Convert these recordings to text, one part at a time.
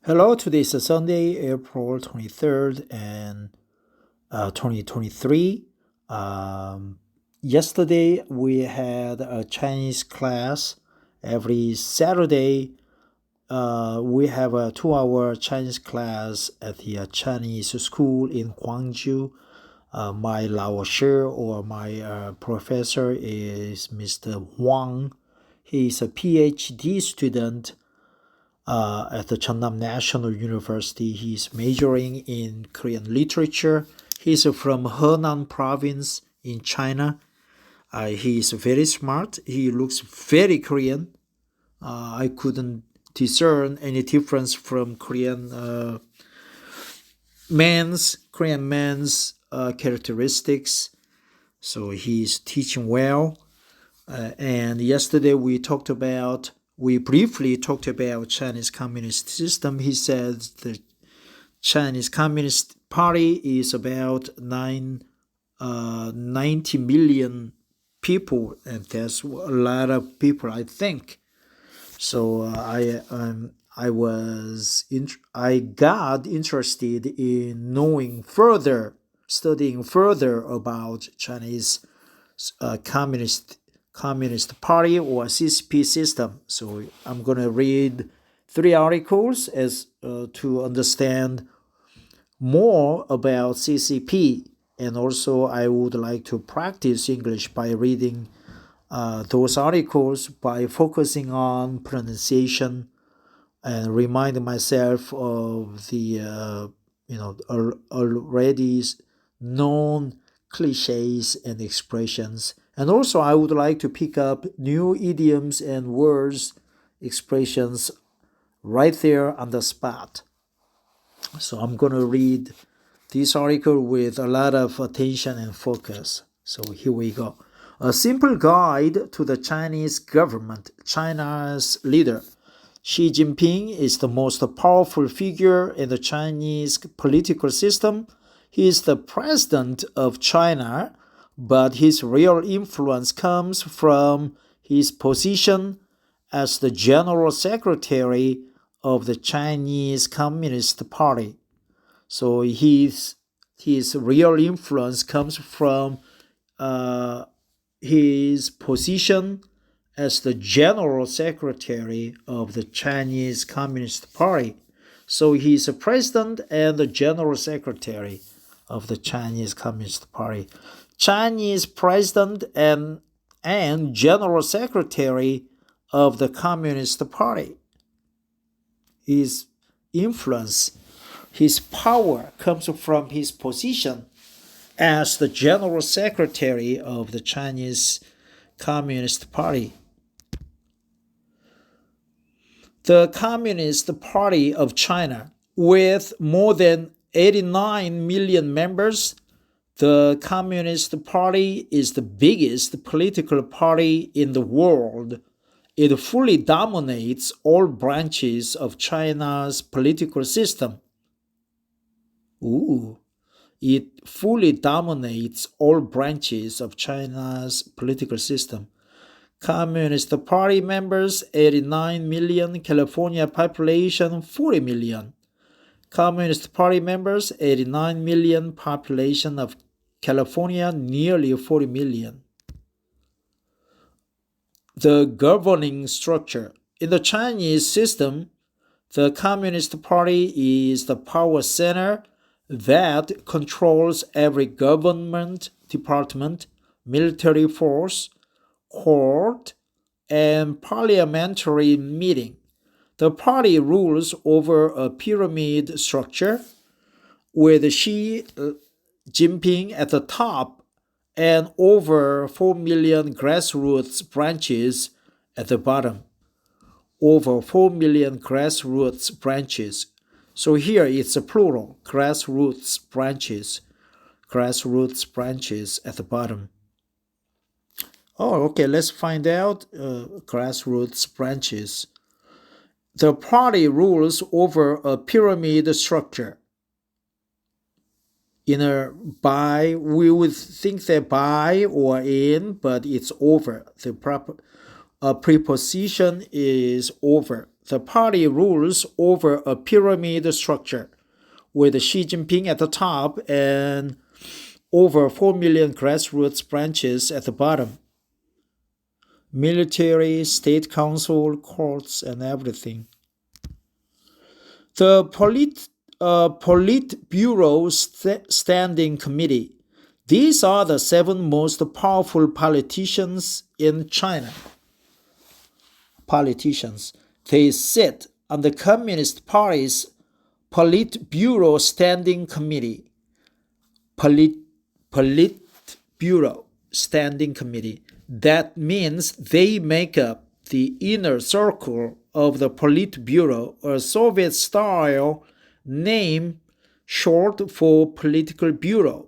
Hello, today is Sunday, April 23rd and 2023. Yesterday we had a Chinese class. Every Saturday we have a 2-hour Chinese class at the Chinese school in Guangzhou. My Lao Shi or my professor is Mr. Wang. He is a PhD student at the Cheonnam National University. He's majoring in Korean literature. He's from Henan province in China. He is very smart. He looks very Korean. I couldn't discern any difference from Korean men's characteristics. So he's teaching well. And yesterday we briefly talked about Chinese communist system. He said the Chinese Communist Party is about 90 million people, and that's a lot of people, I think. So I got interested in studying further about Chinese Communist Party or CCP system. So I'm going to read 3 articles as to understand more about CCP, and also I would like to practice English by reading those articles by focusing on pronunciation and reminding myself of the already known cliches and expressions. And also I would like to pick up new idioms and words, expressions right there on the spot. So I'm going to read this article with a lot of attention and focus. So here we go. A simple guide to the Chinese government. China's leader Xi Jinping is the most powerful figure in the Chinese political system. He is the president of China, but his real influence comes from his position as the general secretary of the Chinese Communist Party. So his real influence comes from his position as the general secretary of the Chinese Communist Party. So he's a president and the general secretary of the Chinese Communist Party. Chinese president and general secretary of the Communist Party. His influence, his power comes from his position as the general secretary of the Chinese Communist Party. The Communist Party of China, with more than 89 million members, the Communist Party is the biggest political party in the world. It fully dominates all branches of China's political system. It fully dominates all branches of China's political system. Communist Party members 89 million, California population 40 million. Communist Party members 89 million, population of California nearly 40 million. The governing structure. In the Chinese system, the Communist Party is the power center that controls every government department, military force, court, and parliamentary meeting. The party rules over a pyramid structure with Xi Jinping at the top and over 4 million grassroots branches at the bottom. Over 4 million grassroots branches. So here it's a plural, grassroots branches at the bottom. Okay, let's find out grassroots branches. The party rules over a pyramid structure. We would think that by or in, but it's over. The proper preposition is over. The party rules over a pyramid structure with Xi Jinping at the top and over 4 million grassroots branches at the bottom. Military, state council, courts, and everything. The Politburo Standing Committee. These are the 7 most powerful politicians in China. Politicians. They sit on the Communist Party's Politburo Standing Committee. Politburo Standing Committee. That means they make up the inner circle of the Politburo, a Soviet-style name short for political bureau.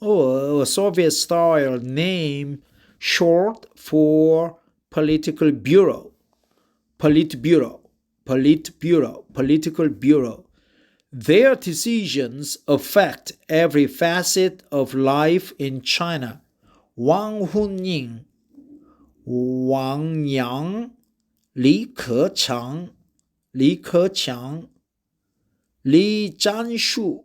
A Soviet-style name short for political bureau. Politburo, political bureau. Their decisions affect every facet of life in China. Wang Hunying, Wang Yang, Li Keqiang, Li Zhanshu,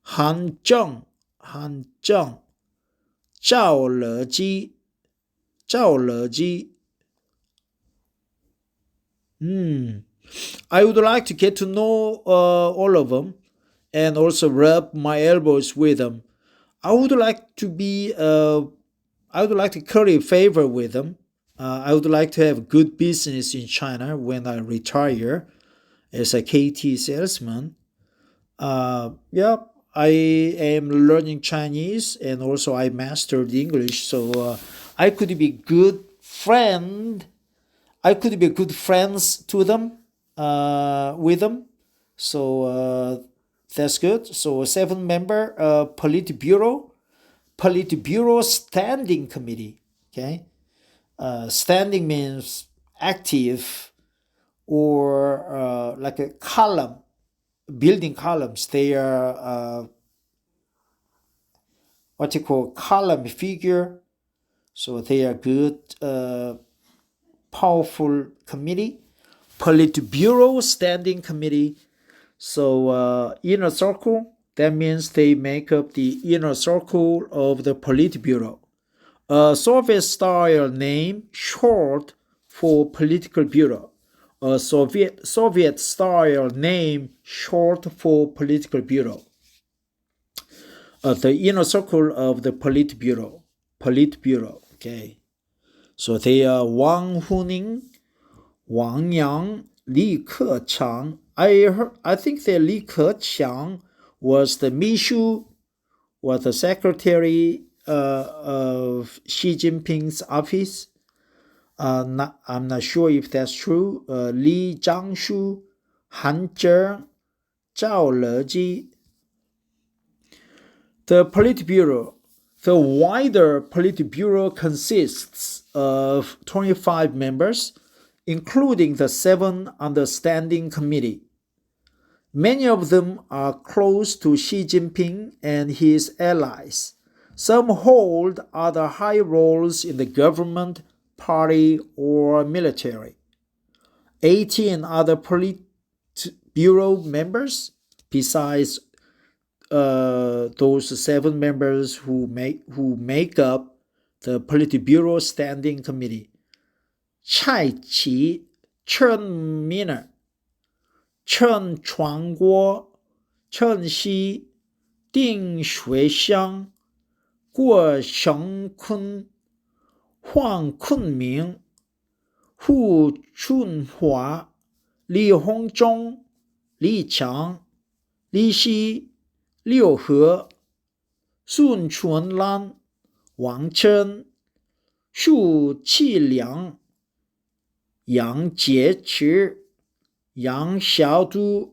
Han Zheng, Zhao Leji. I would like to get to know all of them and also rub my elbows with them. I would like to curry favor with them. I would like to have good business in China when I retire as a KT salesman. I am learning Chinese and also I mastered English, so I could be good friend. I could be good friends to them, with them. So that's good. So 7-member Politburo Standing Committee. Okay, standing means active or like a column, building columns. They are what you call column figure. So they are good, powerful committee. Politburo Standing Committee. So inner circle, that means they make up the inner circle of the Politburo. A Soviet-style name short for political bureau. A Soviet-style name short for political bureau. The inner circle of the Politburo. Okay. So they are Wang Huning, Wang Yang, Li Keqiang. I think that Li Keqiang was the Mishu, was the secretary of Xi Jinping's office. I'm not sure if that's true. Li Zhanshu, Han Zheng, Zhao Leji. The Politburo. The wider Politburo consists of 25 members, including the 7 on the Standing Committee. Many of them are close to Xi Jinping and his allies. Some hold other high roles in the government, party, or military. 18 other Politburo members, besides those 7 members who make up the Politburo Standing Committee. Chai Qi, Chen Miner, Chen Chuanguo, Chen Xi, Ding Shuixiang, Guo Shengkun, Huang Kunming, Hu Chunhua, Li Hongzhong, Li Qiang, Li Xi, Liu He, Sun Chunlan, Wang Chen, Shu Qiliang, Yang Jieqi, Yang Xiaodu,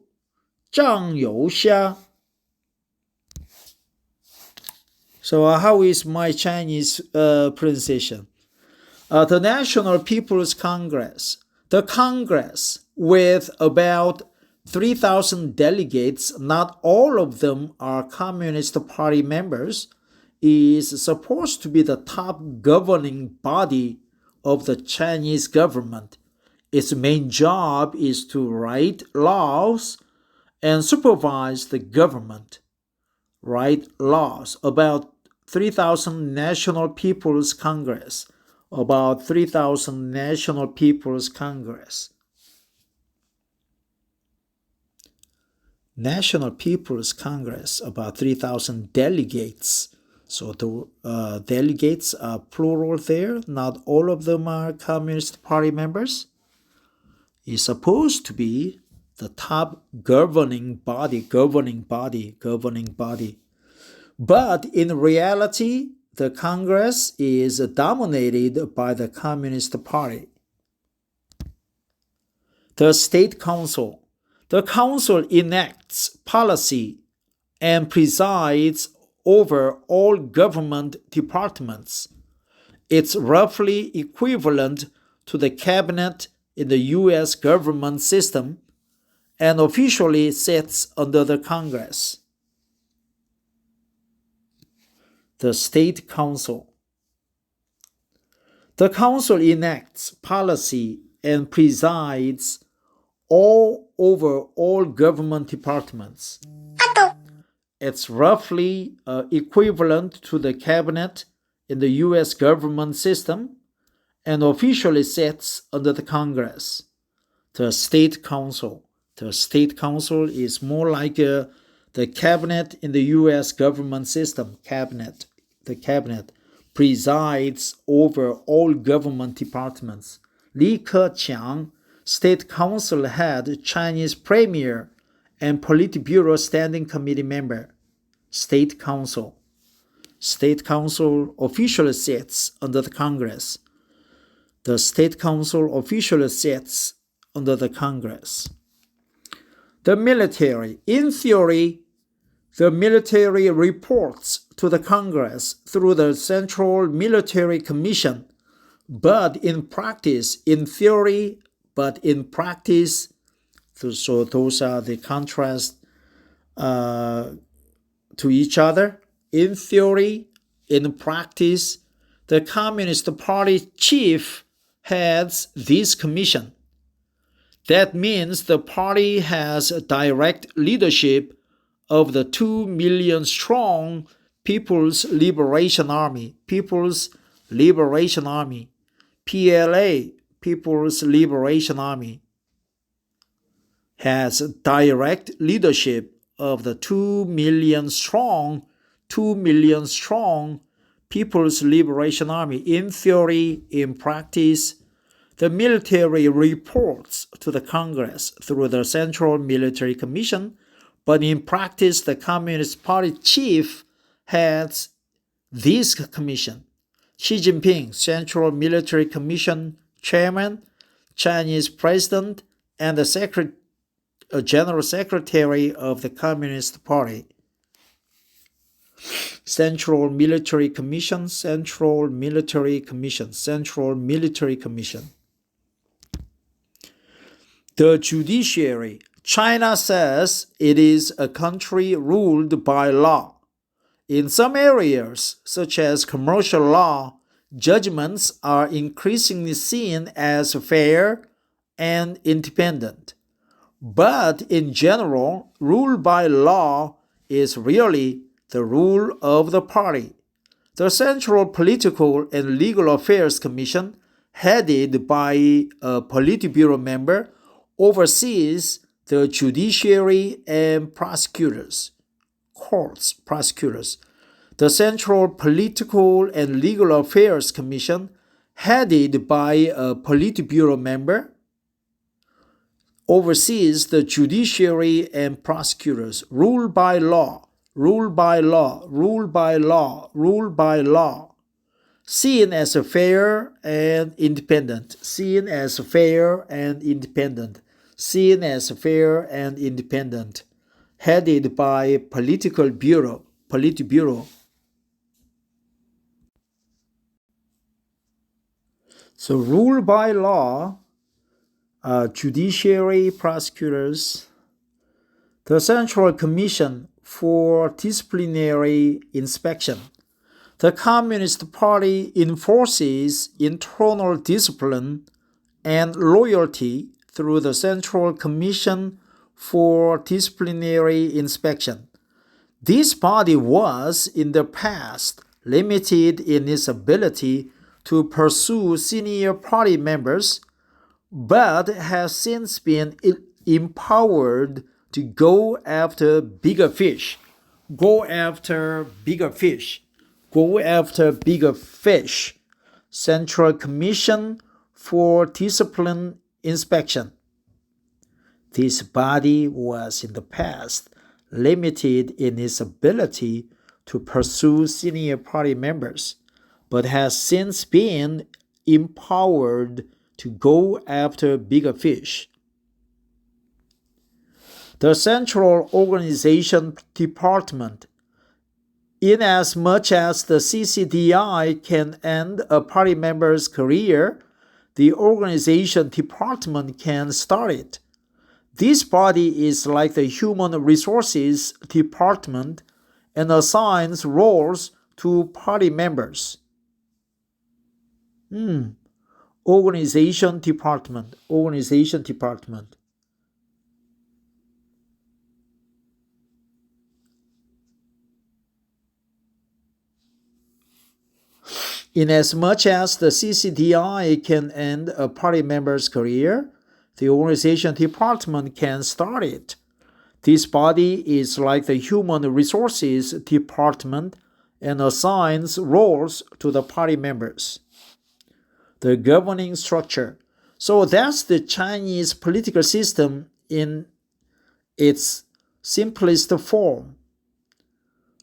Zhang Youxia. So how is my Chinese pronunciation? The National People's Congress. The Congress, with about 3,000 delegates, not all of them are Communist Party members, is supposed to be the top governing body of the Chinese government. Its main job is to write laws and supervise the government. Write laws. About 3,000 National People's Congress. About 3,000 National People's Congress. National People's Congress, about 3,000 delegates. So the delegates are plural there. Not all of them are Communist Party members. It's supposed to be the top governing body. But in reality, the Congress is dominated by the Communist Party. The State Council. The Council enacts policy and presides over all government departments. It's roughly equivalent to the cabinet in the U.S. government system and officially sits under the Congress. The State Council. The Council enacts policy and presides over all government departments. It's roughly equivalent to the cabinet in the U.S. government system and officially sits under the Congress. The State Council. The State Council is more like the cabinet in the U.S. government system. The cabinet presides over all government departments. Li Keqiang, State Council head, Chinese Premier, and Politburo Standing Committee member. State Council. State Council officially sits under the Congress. The State Council officially sits under the Congress. The military. In theory, the military reports to the Congress through the Central Military Commission, but in practice, in theory, but in practice, so those are the contrast to each other. In theory, in practice, the Communist Party chief heads this commission. That means the party has direct leadership of the 2 million strong People's Liberation Army, PLA, People's Liberation Army, has direct leadership of the 2 million strong People's Liberation Army. In theory, in practice, the military reports to the Congress through the Central Military Commission, but in practice, the Communist Party chief heads this commission. Xi Jinping, Central Military Commission chairman, Chinese president, and the General Secretary of the Communist Party. Central Military Commission. The judiciary. China says it is a country ruled by law. In some areas, such as commercial law, judgments are increasingly seen as fair and independent. But in general, rule by law is really the rule of the party. The Central Political and Legal Affairs Commission, headed by a Politburo member, oversees the judiciary and prosecutors. The Central Political and Legal Affairs Commission, headed by a Politburo member, oversees the judiciary and prosecutors. Rule by law. Seen as fair and independent. Headed by Politburo. So rule by law, judiciary, prosecutors. The Central Commission for Disciplinary Inspection. The Communist Party enforces internal discipline and loyalty through the Central Commission for Disciplinary Inspection. This body was, in the past, limited in its ability to pursue senior party members, but has since been empowered to go after bigger fish. Go after bigger fish. Go after bigger fish. Central Commission for Discipline Inspection. This body was in the past limited in its ability to pursue senior party members, but has since been empowered to go after bigger fish. The Central Organization Department. Inasmuch as the CCDI can end a party member's career, the Organization Department can start it. This body is like the Human Resources Department and assigns roles to party members. Organization Department. Inasmuch as the CCDI can end a party member's career, the Organization Department can start it. This body is like the Human Resources Department and assigns roles to the party members. The governing structure. So that's the Chinese political system in its simplest form.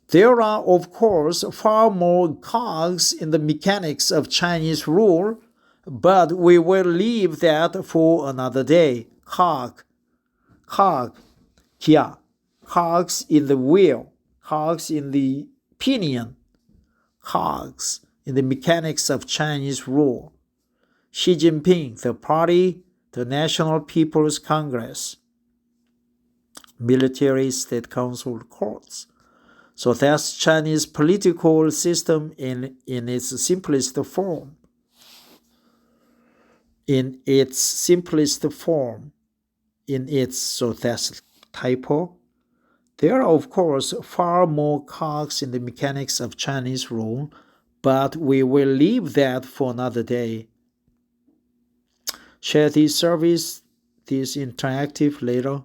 There are, of course, far more cogs in the mechanics of Chinese rule, but we will leave that for another day. Cogs in the wheel, cogs in the pinion, cogs in the mechanics of Chinese rule. Xi Jinping, the party, the National People's Congress, military, state council, courts. So that's Chinese political system in its simplest form. So that's typo. There are, of course, far more cogs in the mechanics of Chinese rule, but we will leave that for another day. Share this service, this interactive later.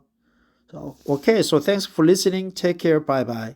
So thanks for listening. Take care. Bye-bye.